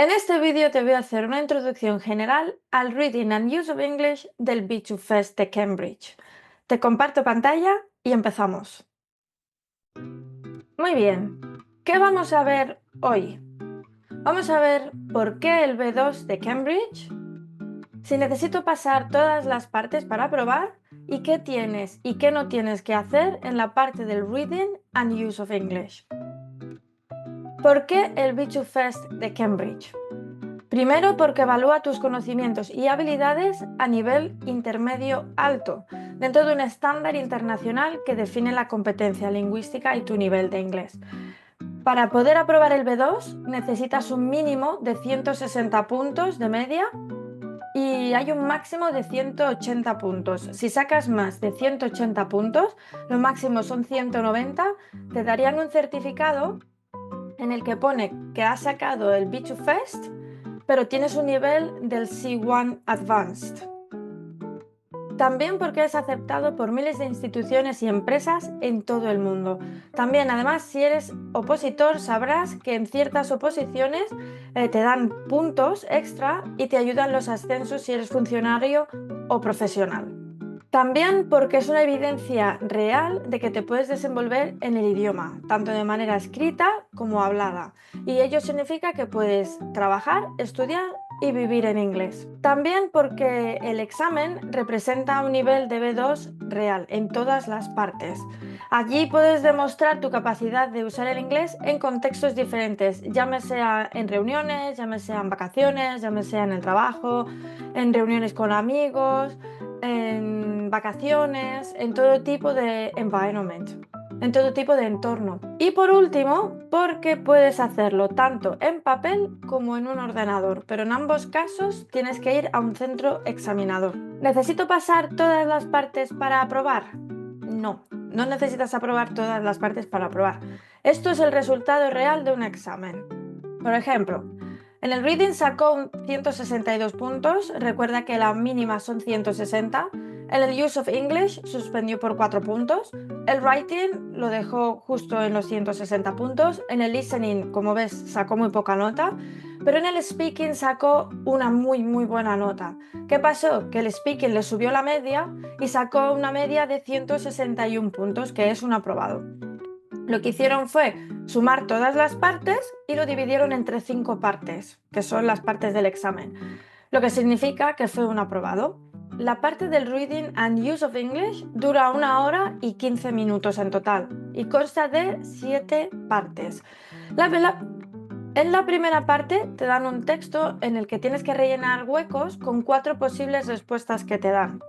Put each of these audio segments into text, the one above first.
En este vídeo te voy a hacer una introducción general al Reading and Use of English del B2 Fest de Cambridge. Te comparto pantalla y empezamos. Muy bien, ¿qué vamos a ver hoy? Vamos a ver por qué el B2 de Cambridge, si necesito pasar todas las partes para aprobar y qué tienes y qué no tienes que hacer en la parte del Reading and Use of English. ¿Por qué el B2 Fest de Cambridge? Primero, porque evalúa tus conocimientos y habilidades a nivel intermedio alto, dentro de un estándar internacional que define la competencia lingüística y tu nivel de inglés. Para poder aprobar el B2 necesitas un mínimo de 160 puntos de media y hay un máximo de 180 puntos. Si sacas más de 180 puntos, lo máximo son 190, te darían un certificado en el que pone que has sacado el B2 Fest, pero tienes un nivel del C1 Advanced. También porque es aceptado por miles de instituciones y empresas en todo el mundo. También, además, si eres opositor, sabrás que en ciertas oposiciones te dan puntos extra y te ayudan los ascensos si eres funcionario o profesional. También porque es una evidencia real de que te puedes desenvolver en el idioma, tanto de manera escrita como hablada, y ello significa que puedes trabajar, estudiar y vivir en inglés. También porque el examen representa un nivel de B2 real en todas las partes. Allí puedes demostrar tu capacidad de usar el inglés en contextos diferentes, ya sea en reuniones, ya sea en vacaciones, ya sea en el trabajo, en reuniones con amigos, en vacaciones, en todo tipo de environment, en todo tipo de entorno. Y por último, porque puedes hacerlo tanto en papel como en un ordenador, pero en ambos casos tienes que ir a un centro examinador. ¿Necesito pasar todas las partes para aprobar? No, no necesitas aprobar todas las partes para aprobar. Esto es el resultado real de un examen. Por ejemplo, en el Reading sacó 162 puntos, recuerda que la mínima son 160. En el Use of English suspendió por 4 puntos. El Writing lo dejó justo en los 160 puntos. En el Listening, como ves, sacó muy poca nota. Pero en el Speaking sacó una muy buena nota. ¿Qué pasó? Que el Speaking le subió la media y sacó una media de 161 puntos, que es un aprobado. Lo que hicieron fue sumar todas las partes y lo dividieron entre 5 partes, que son las partes del examen, lo que significa que fue un aprobado. La parte del Reading and Use of English dura 1 hora y 15 minutos en total y consta de 7 partes. En la primera parte te dan un texto en el que tienes que rellenar huecos con 4 posibles respuestas que te dan.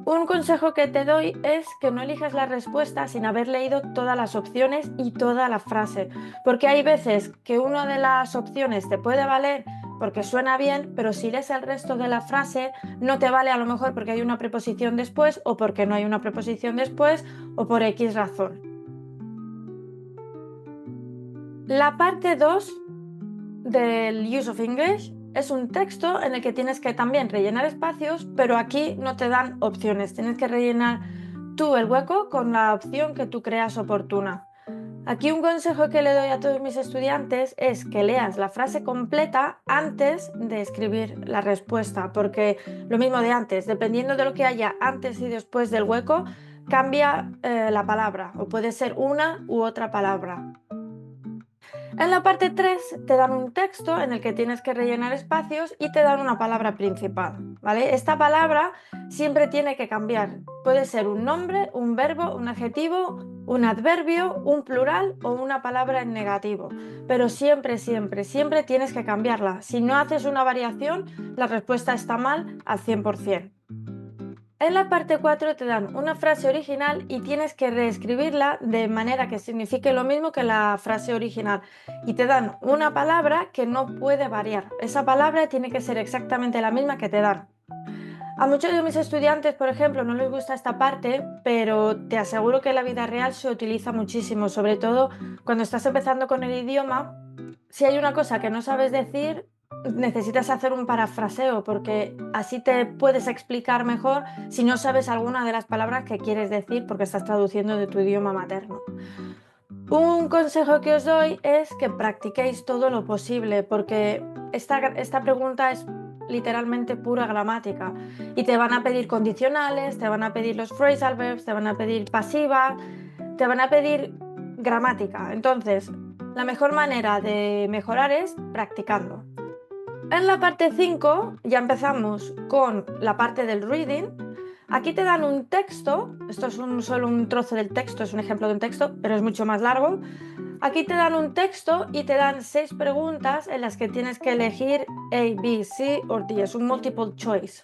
Un consejo que te doy es que no elijas la respuesta sin haber leído todas las opciones y toda la frase, porque hay veces que una de las opciones te puede valer porque suena bien, pero si lees el resto de la frase no te vale, a lo mejor porque hay una preposición después o porque no hay una preposición después o por X razón. La parte 2 del Use of English es un texto en el que tienes que también rellenar espacios, pero aquí no te dan opciones. Tienes que rellenar tú el hueco con la opción que tú creas oportuna. Aquí un consejo que le doy a todos mis estudiantes es que leas la frase completa antes de escribir la respuesta, porque lo mismo de antes, dependiendo de lo que haya antes y después del hueco, cambia la palabra o puede ser una u otra palabra. En la parte 3 te dan un texto en el que tienes que rellenar espacios y te dan una palabra principal, ¿vale? Esta palabra siempre tiene que cambiar. Puede ser un nombre, un verbo, un adjetivo, un adverbio, un plural o una palabra en negativo. Pero siempre tienes que cambiarla. Si no haces una variación, la respuesta está mal al 100%. En la parte 4 te dan una frase original y tienes que reescribirla de manera que signifique lo mismo que la frase original. Y te dan una palabra que no puede variar. Esa palabra tiene que ser exactamente la misma que te dan. A muchos de mis estudiantes, por ejemplo, no les gusta esta parte, pero te aseguro que en la vida real se utiliza muchísimo, sobre todo cuando estás empezando con el idioma. Si hay una cosa que no sabes decir, necesitas hacer un parafraseo porque así te puedes explicar mejor si no sabes alguna de las palabras que quieres decir porque estás traduciendo de tu idioma materno. Un consejo que os doy es que practiquéis todo lo posible, porque esta pregunta es literalmente pura gramática y te van a pedir condicionales, te van a pedir los phrasal verbs, te van a pedir pasiva, te van a pedir gramática. Entonces, la mejor manera de mejorar es practicando. En la parte 5 ya empezamos con la parte del reading. Aquí te dan un texto, esto es solo un trozo del texto, es un ejemplo de un texto, pero es mucho más largo. Aquí te dan un texto y te dan 6 preguntas en las que tienes que elegir A, B, C o D, es un multiple choice.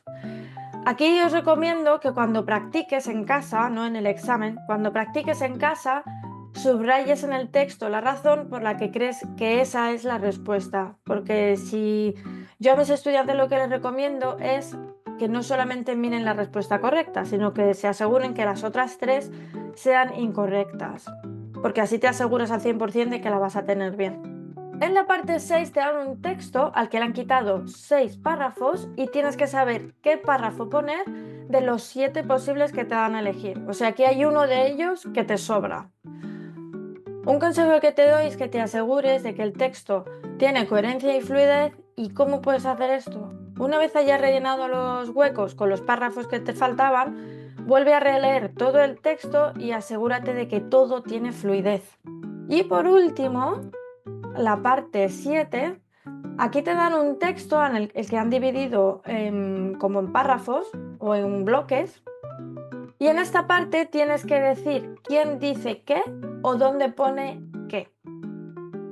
Aquí os recomiendo que cuando practiques en casa, no en el examen, cuando practiques en casa, subrayes en el texto la razón por la que crees que esa es la respuesta. Porque si yo a mis estudiantes lo que les recomiendo es que no solamente miren la respuesta correcta, sino que se aseguren que las otras 3 sean incorrectas. Porque así te aseguras al 100% de que la vas a tener bien. En la parte 6 te dan un texto al que le han quitado 6 párrafos y tienes que saber qué párrafo poner de los 7 posibles que te dan a elegir. O sea, aquí hay uno de ellos que te sobra. Un consejo que te doy es que te asegures de que el texto tiene coherencia y fluidez. ¿Y cómo puedes hacer esto? Una vez hayas rellenado los huecos con los párrafos que te faltaban, vuelve a releer todo el texto y asegúrate de que todo tiene fluidez. Y por último, la parte 7, aquí te dan un texto en el que han dividido como en párrafos o en bloques. Y en esta parte tienes que decir quién dice qué o dónde pone qué.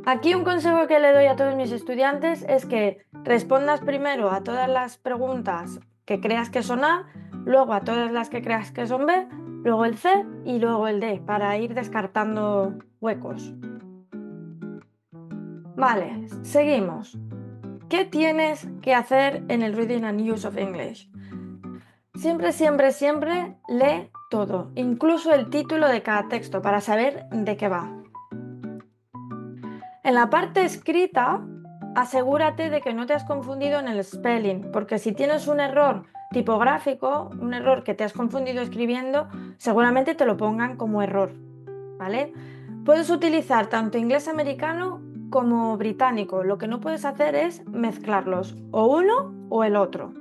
Aquí un consejo que le doy a todos mis estudiantes es que respondas primero a todas las preguntas que creas que son A, luego a todas las que creas que son B, luego el C y luego el D, para ir descartando huecos. Vale, seguimos. ¿Qué tienes que hacer en el Reading and Use of English? Siempre, siempre, siempre lee todo, incluso el título de cada texto, para saber de qué va. En la parte escrita, asegúrate de que no te has confundido en el spelling, porque si tienes un error tipográfico, un error que te has confundido escribiendo, seguramente te lo pongan como error, ¿vale? Puedes utilizar tanto inglés americano como británico. Lo que no puedes hacer es mezclarlos, o uno o el otro.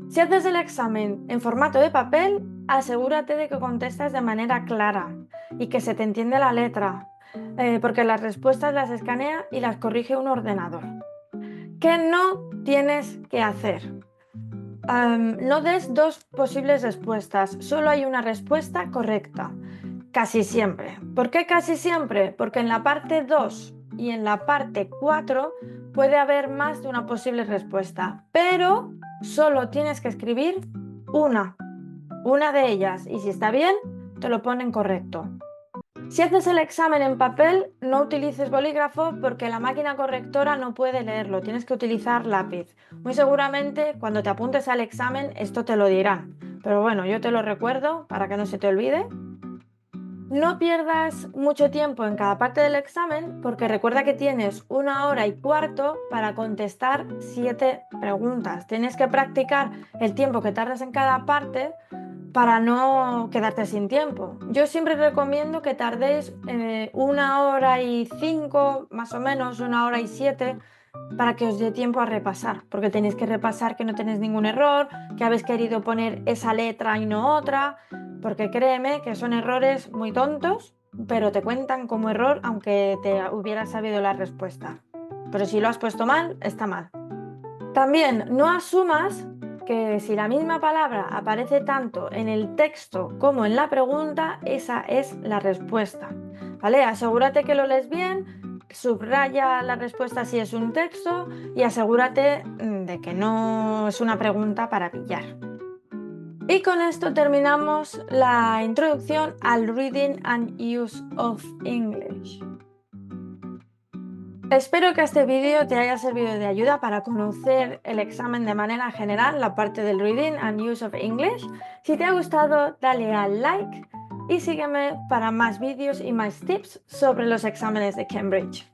Si haces el examen en formato de papel, asegúrate de que contestas de manera clara y que se te entiende la letra, porque las respuestas las escanea y las corrige un ordenador. ¿Qué no tienes que hacer? No des 2 posibles respuestas, solo hay una respuesta correcta, casi siempre. ¿Por qué casi siempre? Porque en la parte 2 y en la parte 4 puede haber más de una posible respuesta, pero solo tienes que escribir una de ellas, y si está bien, te lo ponen correcto. Si haces el examen en papel, no utilices bolígrafo porque la máquina correctora no puede leerlo, tienes que utilizar lápiz. Muy seguramente cuando te apuntes al examen esto te lo dirán, pero bueno, yo te lo recuerdo para que no se te olvide. No pierdas mucho tiempo en cada parte del examen porque recuerda que tienes 1 hora y cuarto para contestar 7 preguntas. Tienes que practicar el tiempo que tardas en cada parte para no quedarte sin tiempo. Yo siempre recomiendo que tardéis 1 hora y 5, más o menos 1 hora y 7, para que os dé tiempo a repasar, porque tenéis que repasar que no tenéis ningún error, que habéis querido poner esa letra y no otra, porque créeme que son errores muy tontos, pero te cuentan como error aunque te hubieras sabido la respuesta. Pero si lo has puesto mal, está mal. También no asumas que si la misma palabra aparece tanto en el texto como en la pregunta, esa es la respuesta, ¿vale? Asegúrate que lo lees bien, subraya la respuesta si es un texto y asegúrate de que no es una pregunta para pillar. Y con esto terminamos la introducción al Reading and Use of English. Espero que este vídeo te haya servido de ayuda para conocer el examen de manera general, la parte del Reading and Use of English. Si te ha gustado, dale al like y sígueme para más vídeos y más tips sobre los exámenes de Cambridge.